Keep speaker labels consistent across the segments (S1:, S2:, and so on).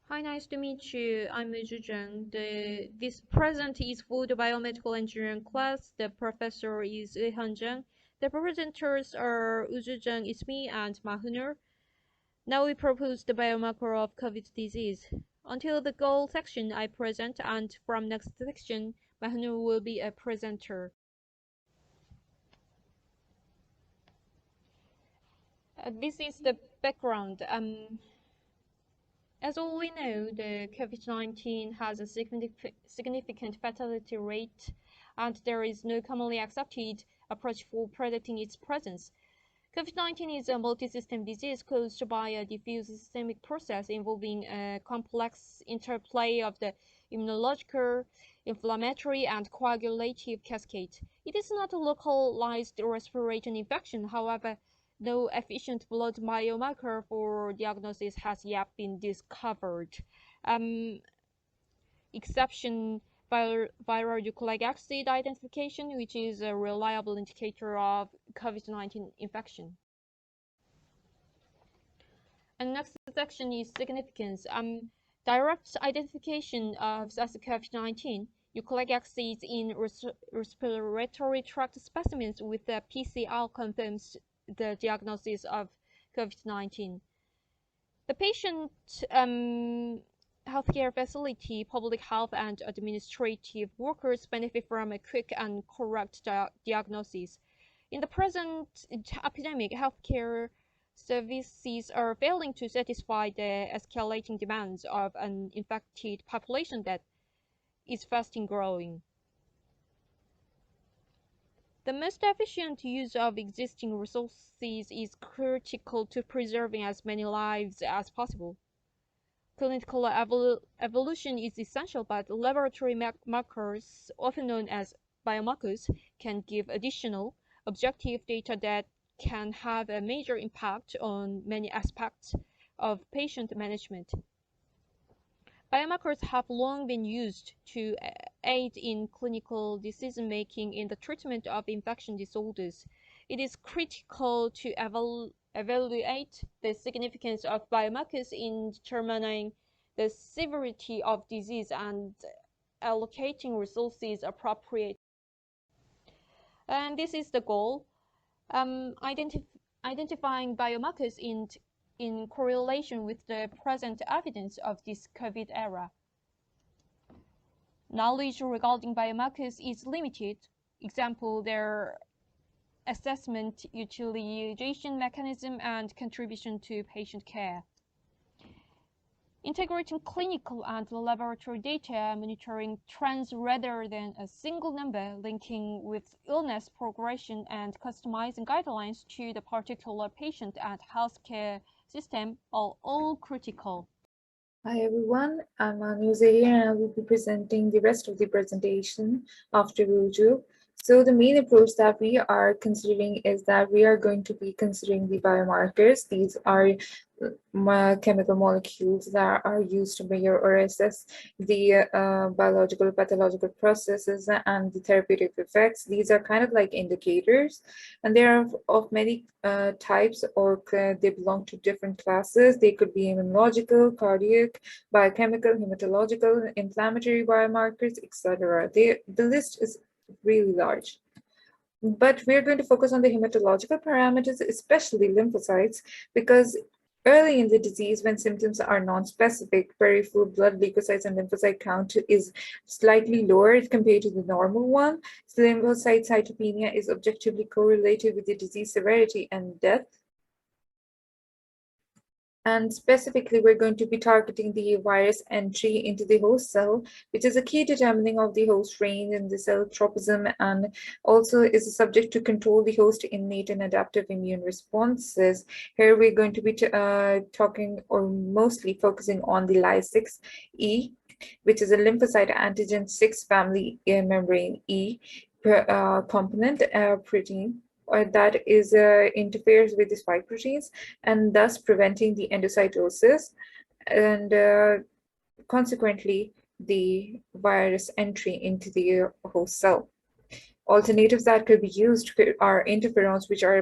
S1: Hi, nice to meet you. I'm Jeong. This present is for the biomedical engineering class. The professor is Jeong. The presenters are Jeong, is me, and Mahnoor. Now we propose the biomarker of COVID disease. Until the goal section, I present, and from next section, Mahnoor will be a presenter. This is the background. As all we know, the COVID-19 has a significant fatality rate, and there is no commonly accepted approach for predicting its presence. COVID-19 is a multisystem disease caused by a diffuse systemic process involving a complex interplay of the immunological, inflammatory, and coagulative cascades. It is not a localized respiratory infection, however, no efficient blood biomarker for diagnosis has yet been discovered. Um, Exception viral nucleic acid identification, which is a reliable indicator of COVID-19 infection. And next section is significance. Direct identification of SARS-CoV-19 nucleic acids in respiratory tract specimens with the PCR confirms the diagnosis of COVID-19. The patient healthcare facility, public health and administrative workers benefit from a quick and correct diagnosis. In the present epidemic, healthcare services are failing to satisfy the escalating demands of an infected population that is fast growing. The most efficient use of existing resources is critical to preserving as many lives as possible. Clinical evolution is essential, but laboratory markers, often known as biomarkers, can give additional, objective data that can have a major impact on many aspects of patient management. Biomarkers have long been used to aid in clinical decision-making in the treatment of infection disorders. It is critical to evaluate the significance of biomarkers in determining the severity of disease and allocating resources appropriately. And this is the goal. Identifying biomarkers in correlation with the present evidence of this COVID era. Knowledge regarding biomarkers is limited. Example, their assessment, utilization mechanism, and contribution to patient care. Integrating clinical and laboratory data, monitoring trends rather than a single number, linking with illness progression, and customizing guidelines to the particular patient and healthcare system are all critical.
S2: Hi everyone, I'm Mahnoor and I will be presenting the rest of the presentation after Ruju. So the main approach that we are considering is that we are going to be considering the biomarkers. These are chemical molecules that are used to measure or assess the biological, pathological processes and the therapeutic effects. These are kind of like indicators, and they are of many types, or they belong to different classes. They could be immunological, cardiac, biochemical, hematological, inflammatory biomarkers, etc. The list is really large. But we're going to focus on the hematological parameters, especially lymphocytes, because early in the disease, when symptoms are non-specific, peripheral blood leukocytes and lymphocyte count is slightly lower compared to the normal one. So lymphocyte cytopenia is objectively correlated with the disease severity and death. And specifically, we're going to be targeting the virus entry into the host cell, which is a key determining of the host range in the cell tropism, and also is subject to control the host innate and adaptive immune responses. Here, we're going to be talking or mostly focusing on the Ly6E, which is a lymphocyte antigen 6 family membrane E component protein that is interferes with the spike proteins and thus preventing the endocytosis and consequently the virus entry into the host cell. Alternatives that could be used are interferons, which are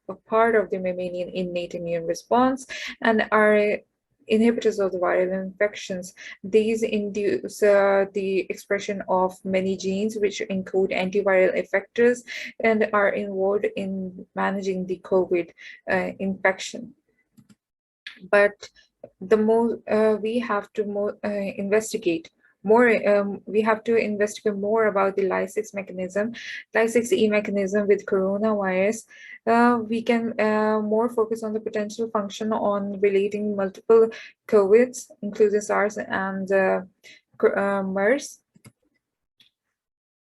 S2: a part of the mammalian innate immune response and are inhibitors of the viral infections. These induce the expression of many genes which encode antiviral effectors and are involved in managing the COVID infection. But the more we have to investigate more, we have to investigate more about the Ly6 mechanism, Ly6E mechanism with coronavirus. We can more focus on the potential function on relating multiple COVIDs, including SARS and MERS.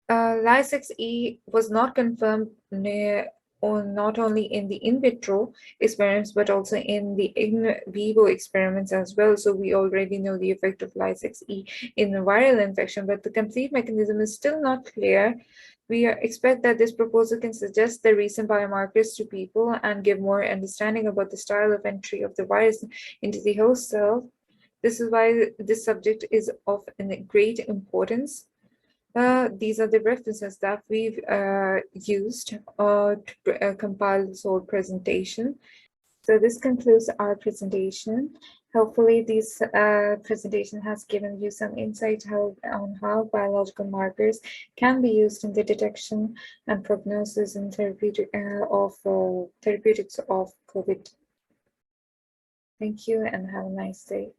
S2: Ly6E was not confirmed not only in the in vitro experiments, but also in the in vivo experiments as well. So we already know the effect of Ly6E in viral infection, but the complete mechanism is still not clear. We expect that this proposal can suggest the recent biomarkers to people and give more understanding about the style of entry of the virus into the host cell. This is why this subject is of great importance. These are the references that we've used to compile this whole presentation. So this concludes our presentation. Hopefully this presentation has given you some insight on how biological markers can be used in the detection and prognosis and therapeutics of COVID. Thank you and have a nice day.